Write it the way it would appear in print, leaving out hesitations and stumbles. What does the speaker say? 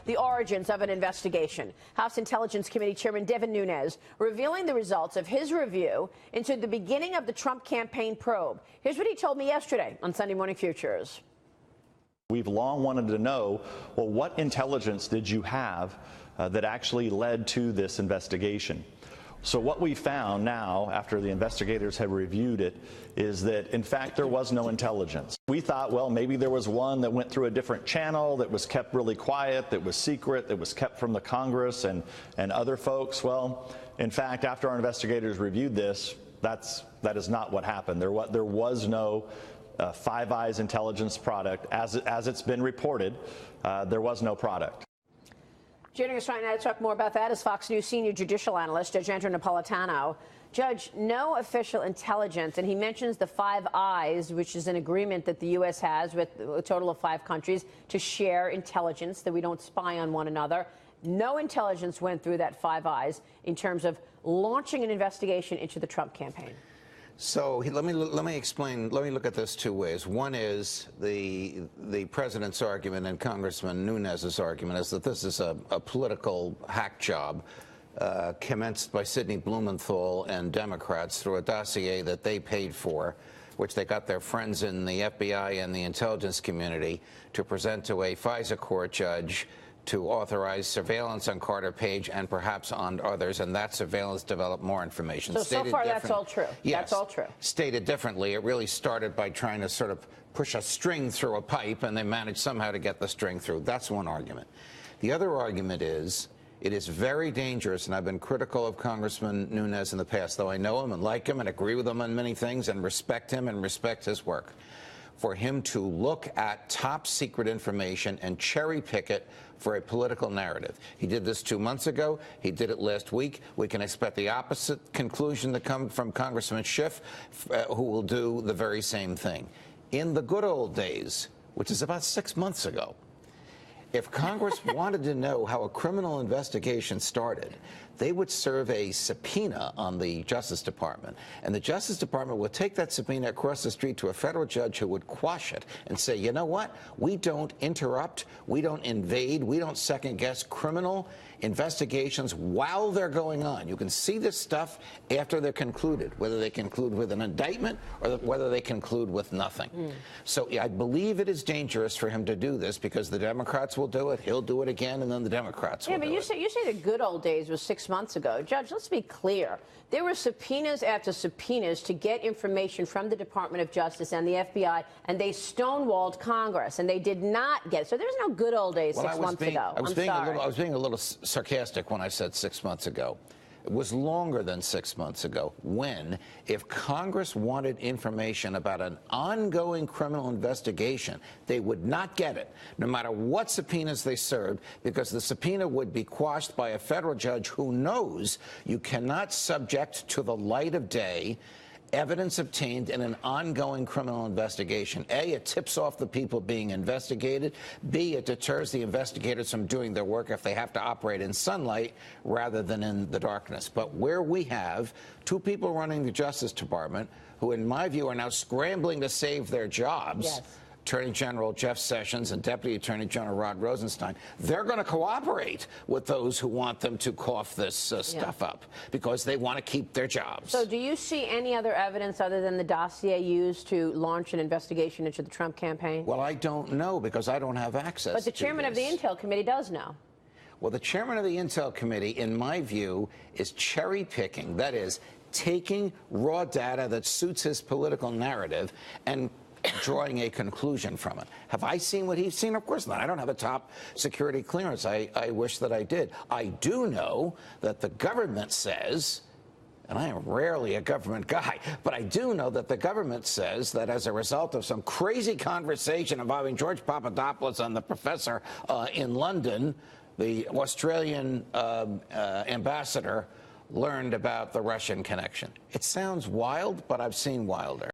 The origins of an investigation. House Intelligence Committee Chairman Devin Nunes revealing the results of his review into the beginning of the Trump campaign probe. Here's what he told me yesterday on Sunday Morning Futures. We've long wanted to know, well, what intelligence did you have that actually led to this investigation? So what we found now, after the investigators have reviewed it, is that, in fact, there was no intelligence. We thought, well, maybe there was one that went through a different channel, that was kept really quiet, that was secret, that was kept from the Congress and other folks. Well, in fact, after our investigators reviewed this, that is not what happened. There was no Five Eyes intelligence product. As it's been reported, there was no product. Joining us right now to talk more about that is Fox News senior judicial analyst, Judge Andrew Napolitano. Judge, no official intelligence, and he mentions the Five Eyes, which is an agreement that the U.S. has with a total of 5 countries to share intelligence, that we don't spy on one another. No intelligence went through that Five Eyes in terms of launching an investigation into the Trump campaign. So let me explain. Let me look at this 2 ways. One is the president's argument and Congressman Nunes's argument is that this is a political hack job commenced by Sidney Blumenthal and Democrats through a dossier that they paid for, which they got their friends in the FBI and the intelligence community to present to a FISA court judge to authorize surveillance on Carter Page and perhaps on others, and that surveillance developed more information. So far, that's all true. Yes. That's all true. Stated differently, it really started by trying to sort of push a string through a pipe, and they managed somehow to get the string through. That's one argument. The other argument is it is very dangerous, and I've been critical of Congressman Nunes in the past, though I know him and like him and agree with him on many things and respect him and respect his work, for him to look at top secret information and cherry pick it for a political narrative. He did this 2 months ago. He did it last week. We can expect the opposite conclusion to come from Congressman Schiff, who will do the very same thing. In the good old days, which is about 6 months ago, if Congress wanted to know how a criminal investigation started, they would serve a subpoena on the Justice Department, and the Justice Department would take that subpoena across the street to a federal judge who would quash it and say, you know what, we don't interrupt, we don't invade, we don't second-guess criminal investigations while they're going on. You can see this stuff after they're concluded, whether they conclude with an indictment or whether they conclude with nothing. So I believe it is dangerous for him to do this because the Democrats will do it, he'll do it again, and then the Democrats will do it. Yeah, but you say the good old days was 6 months ago. Judge, let's be clear. There were subpoenas after subpoenas to get information from the Department of Justice and the FBI, and they stonewalled Congress, and they did not get it. So there's no good old days 6 months ago. I was being a little sarcastic when I said 6 months ago. It was longer than 6 months ago when, if Congress wanted information about an ongoing criminal investigation, they would not get it, no matter what subpoenas they served, because the subpoena would be quashed by a federal judge who knows you cannot subject to the light of day evidence obtained in an ongoing criminal investigation. A, it tips off the people being investigated. B, it deters the investigators from doing their work if they have to operate in sunlight rather than in the darkness. But where we have 2 people running the Justice Department who, in my view, are now scrambling to save their jobs, yes, Attorney General Jeff Sessions and Deputy Attorney General Rod Rosenstein, they're going to cooperate with those who want them to cough this stuff up because they want to keep their jobs. So do you see any other evidence other than the dossier used to launch an investigation into the Trump campaign? Well, I don't know because I don't have access to this. But the chairman of the Intel Committee does know. Well, the chairman of the Intel Committee, in my view, is cherry picking. That is, taking raw data that suits his political narrative and drawing a conclusion from it. Have I seen what he's seen? Of course not. I don't have a top security clearance. I wish that I did. I do know that the government says, and I am rarely a government guy, but I do know that the government says that as a result of some crazy conversation involving George Papadopoulos and the professor in London, the Australian ambassador learned about the Russian connection. It sounds wild, but I've seen wilder.